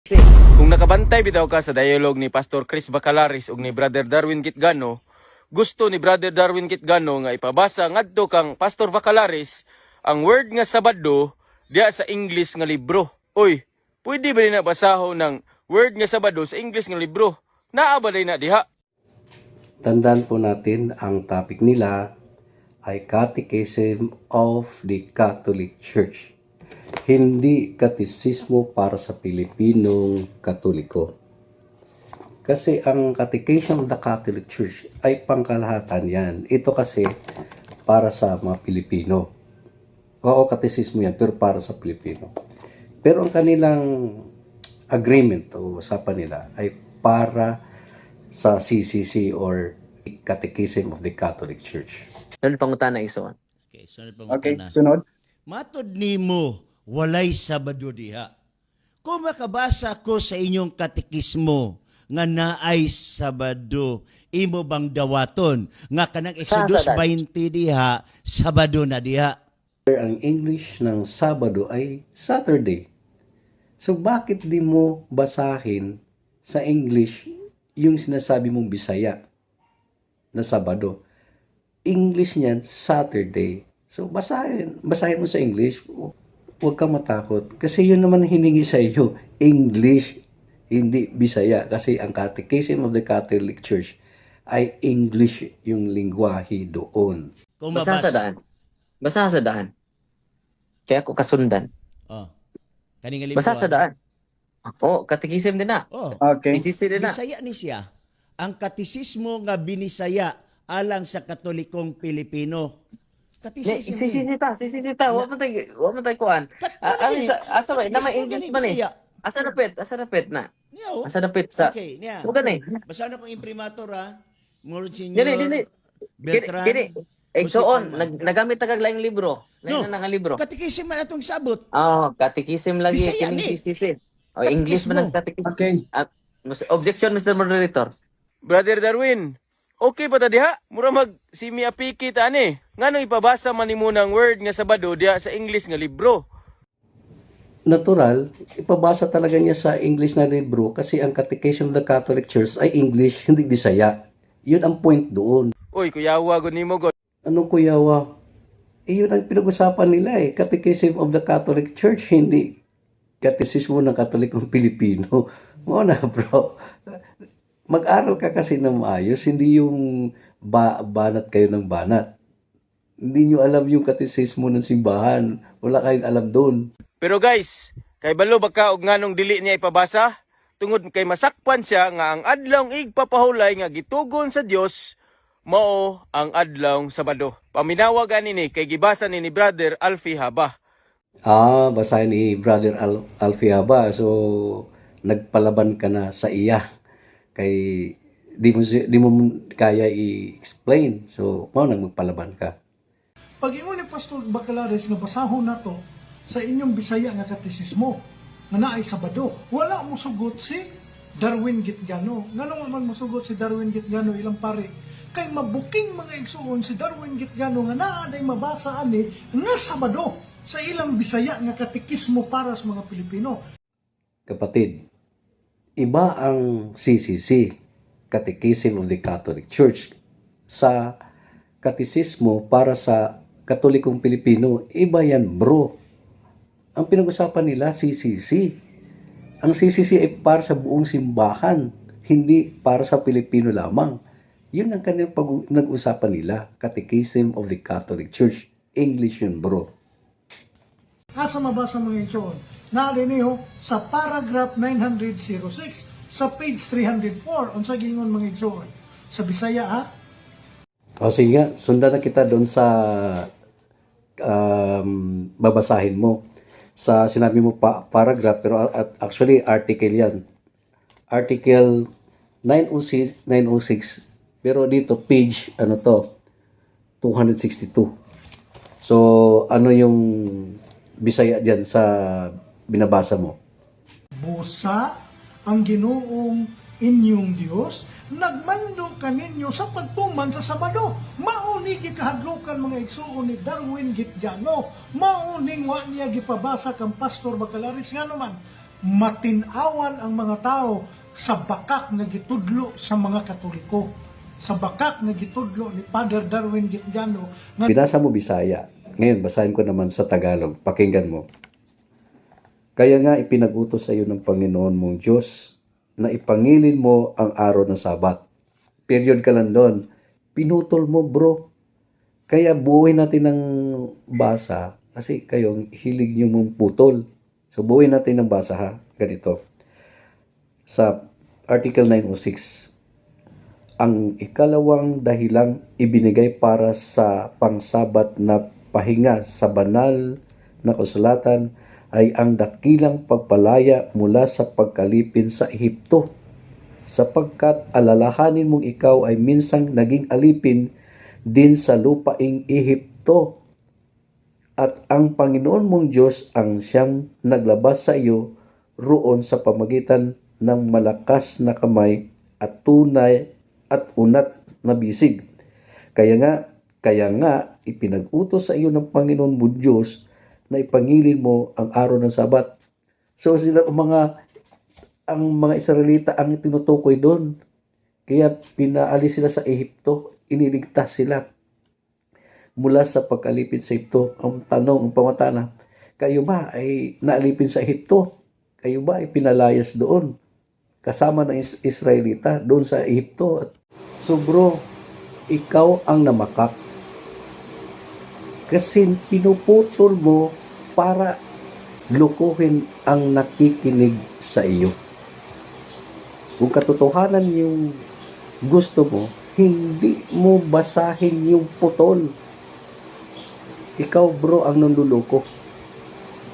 Kung nakabantay bitaw ka sa dialogue ni Pastor Chris Bacalaris ug ni Brother Darwin Kitgano, gusto ni Brother Darwin Kitgano nga ipabasa ngadto kang Pastor Bacalaris ang word nga Sabado diya sa English nga libro. Oy, pwede ba na basahon ng word nga Sabado sa English nga libro? Naa ba na diha? Tandaan po natin ang topic nila ay Catechism of the Catholic Church. Hindi katisismo para sa Pilipinong Katoliko. Kasi ang Catechism of the Catholic Church ay pangkalahatan yan. Ito kasi para sa mga Pilipino. Oo, katisismo yan, pero para sa Pilipino. Pero ang kanilang agreement o usapan nila ay para sa CCC or Catechism of the Catholic Church. Doon pangutana iso. Okay, Okay, sunod. Matod nimo walay Sabado diha. Kung makabasa ko sa inyong katekismo nga naay Sabado, imo bang dawaton nga kanang Exodus Sa- 20 diha, Sabado na diha? Ang English ng Sabado ay Saturday. So bakit di mo basahin sa English yung sinasabi mong Bisaya na Sabado? English niyan Saturday. So basahin mo sa English. Huwag kang matakot kasi yun naman hiningi sa iyo, English, hindi Bisaya, kasi ang Catechism of the Catholic Church ay English yung lingwahe doon. Kung Basta sa daan. Basta sa daan. Kaya ako kasundan. Oh. Kaning libro. Basta sa daan. Oh, katikisim din na. Oh. Okay. Sisisi din na. Bisaya ni siya. Ang katisismo nga binisaya alang sa Katolikong Pilipino. Katisismo. Sisita. Wa man tay kuan. Asa ba? Na may English man eh. Asa napit na. Niyo. Asa napit sa. Okay, niya. Huwag ganun eh. Basta na kong imprimatur ha. Monsignor Dili. Bertrand. Kini. Exoon, nagamit tagag laing libro. Lain na nga libro. Katikisim man atong sabot. Oh, katikisim lagi Bisaya kining ni. sisisi. Oh, English man ang katikisim. Okay. Objection, Mr. Moderator. Brother Darwin, okay pa ta diha? Mura mag simi apiki ta ani. Ngano ipabasa man nimo ng word nga Sabado diha sa English nga libro? Natural, ipabasa talaga niya sa English na libro kasi ang Catechism of the Catholic Church ay English, hindi Bisaya. Yun ang point doon. Oy, kuyawa gud nimo god. Anong kuyawa? Yun ang pinag-usapan nila eh. Catechism of the Catholic Church, hindi katisismo ng Katolikong Pilipino. Mo na bro. Mag-aral ka kasi ng maayos, hindi yung banat kayo ng banat. Hindi nyo alam yung katisismo ng simbahan. Wala kayong alam doon. Pero guys, kay balo baka og nganong dili niya ipabasa tungod kay masakpan siya nga ang adlawng igpapahulay nga gitugon sa Dios mao ang adlawng Sabado. Paminawag ani ni kay gibasa ni Brother Alfie Haba. Basahin ni Brother Alfiaba. So, nagpalaban ka na sa iya. Kay di mo kaya i-explain. So, nang magpalaban ka. Pag ingon ni Pastor Bacalaris nga basahon nato sa inyong Bisaya nga katisismo nga naay Sabado, wala mo sugot si Darwin Gitgano. Ngano man mo sugot si Darwin Gitgano ilang pare? Kay mabuking mga igsuon si Darwin Gitgano nga naa day mabasa ani nga Sabado sa ilang Bisaya nga katekismo para sa mga Pilipino. Kapatid, iba ang CCC, Catechism of the Catholic Church, sa katisismo para sa Katolikong Pilipino. Iba yan, bro. Ang pinag-usapan nila, CCC. Ang CCC ay para sa buong simbahan, hindi para sa Pilipino lamang. Yun ang kanilang nag-usapan nila, Catechism of the Catholic Church. English yun, bro. Asa mabasa mga igsuon? Naali niyo sa paragraph 906 sa page 304 unsa gingon mga igsuon? Sa Bisaya ha? O sige nga, sundan na kita doon sa babasahin mo. Sa sinabi mo paragraph, pero actually article yan. Article 906, pero dito page, 262. So, ano yung Bisaya dyan sa binabasa mo? Busa ang Ginoong inyong Dios, nagmando kaninyo sa pagtuman sa Sabado. Mauni gikahadlukan mga igsuon ni Darwin Gitgano. Mauning wa niya gipabasa kang Pastor Bacalaris nga naman. matinawan ang mga tao sa bakak nga gitudlo sa mga Katoliko, sa bakak nga gitudlo ni Father Darwin Gitgano nga Binasa mo Bisaya. Ngayon, basahin ko naman sa Tagalog. Pakinggan mo. Kaya nga ipinag-utos sa iyo ng Panginoon mong Diyos na ipangilin mo ang araw ng Sabat. Period ka lang doon. Pinutol mo, bro. Kaya buuin natin ng basa kasi kayong hilig nyo mong putol. So buuin natin ng basa ha. Ganito. Sa Article 906, ang ikalawang dahilang ibinigay para sa pangsabat na pahinga sa banal na kasulatan ay ang dakilang pagpalaya mula sa pagkalipin sa Ehipto, sapagkat alalahanin mong ikaw ay minsang naging alipin din sa lupaing Ehipto, at ang Panginoon mong Diyos ang siyang naglabas sa iyo roon sa pamagitan ng malakas na kamay at tunay at unat na bisig. Kaya nga ipinag-utos sa iyo ng Panginoon mo Diyos na ipangilin mo ang araw ng Sabat. So sila ang mga Israelita ang tinutukoy doon. Kaya pinaalis sila sa Ehipto, iniligtas sila mula sa pagkalipin sa Ehipto. Ang tanong, ang pamatana, kayo ba ay naalipin sa Ehipto? Kayo ba ay pinalayas doon? Kasama ng Israelita doon sa Ehipto. So bro, ikaw ang namakak. Kasi pinuputol mo para lukuhin ang nakikinig sa iyo. Kung katotohanan yung gusto mo, hindi mo basahin yung putol. Ikaw bro ang nanduluko.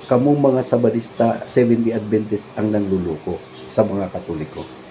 Kamong mga Sabadista, Seventh-day Adventist ang nanduluko sa mga Katoliko.